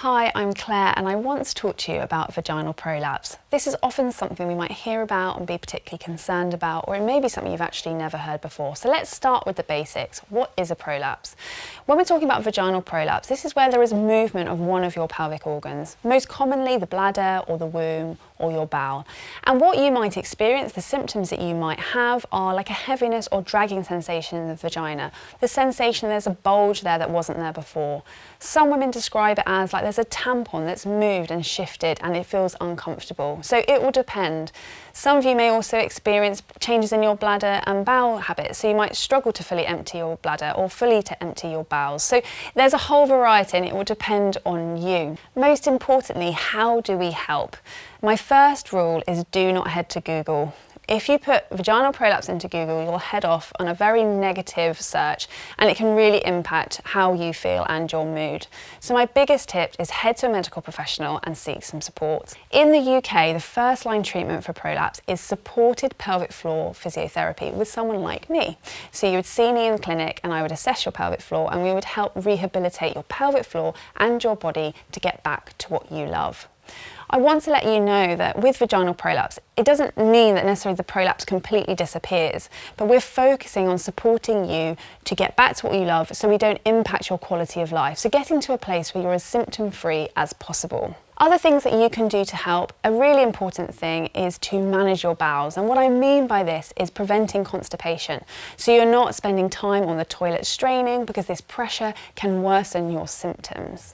Hi, I'm Claire and I want to talk to you about vaginal prolapse. This is often something we might hear about and be particularly concerned about, or it may be something you've actually never heard before. So let's start with the basics. What is a prolapse? When we're talking about vaginal prolapse, this is where there is movement of one of your pelvic organs, most commonly the bladder or the womb or your bowel. And what you might experience, the symptoms that you might have, are like a heaviness or dragging sensation in the vagina. The sensation there's a bulge there that wasn't there before. Some women describe it as like there's a tampon that's moved and shifted and it feels uncomfortable. So it will depend. Some of you may also experience changes in your bladder and bowel habits. So you might struggle to fully empty your bladder or fully to empty your bowels. So there's a whole variety and it will depend on you. Most importantly, how do we help? My first rule is do not head to Google. If you put vaginal prolapse into Google, you'll head off on a very negative search and it can really impact how you feel and your mood. So my biggest tip is head to a medical professional and seek some support. In the UK, the first line treatment for prolapse is supported pelvic floor physiotherapy with someone like me. So you would see me in clinic and I would assess your pelvic floor and we would help rehabilitate your pelvic floor and your body to get back to what you love. I want to let you know that with vaginal prolapse, it doesn't mean that necessarily the prolapse completely disappears, but we're focusing on supporting you to get back to what you love so we don't impact your quality of life. So getting to a place where you're as symptom-free as possible. Other things that you can do to help, a really important thing is to manage your bowels. And what I mean by this is preventing constipation. So you're not spending time on the toilet straining because this pressure can worsen your symptoms.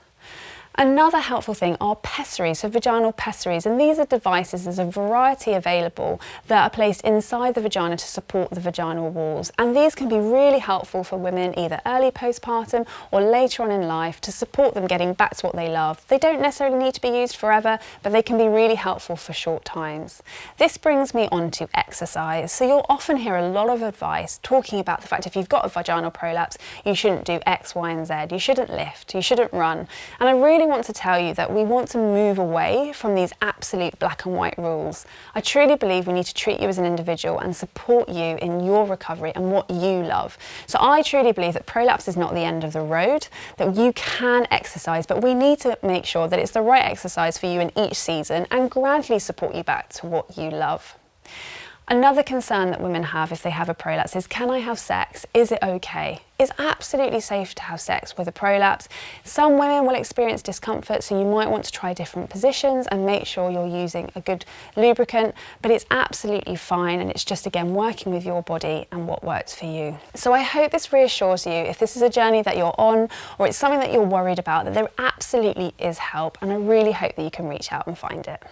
Another helpful thing are pessaries, so vaginal pessaries, and these are devices, there's a variety available that are placed inside the vagina to support the vaginal walls, and these can be really helpful for women either early postpartum or later on in life to support them getting back to what they love. They don't necessarily need to be used forever, but they can be really helpful for short times. This brings me on to exercise. So you'll often hear a lot of advice talking about the fact if you've got a vaginal prolapse, you shouldn't do X, Y, and Z, you shouldn't lift, you shouldn't run, and I really want to tell you that we want to move away from these absolute black and white rules. I truly believe we need to treat you as an individual and support you in your recovery and what you love. So I truly believe that prolapse is not the end of the road, that you can exercise, but we need to make sure that it's the right exercise for you in each season and gradually support you back to what you love. Another concern that women have if they have a prolapse is, can I have sex? Is it okay? It's absolutely safe to have sex with a prolapse. Some women will experience discomfort, so you might want to try different positions and make sure you're using a good lubricant, but it's absolutely fine and it's just, again, working with your body and what works for you. So I hope this reassures you if this is a journey that you're on or it's something that you're worried about, that there absolutely is help, and I really hope that you can reach out and find it.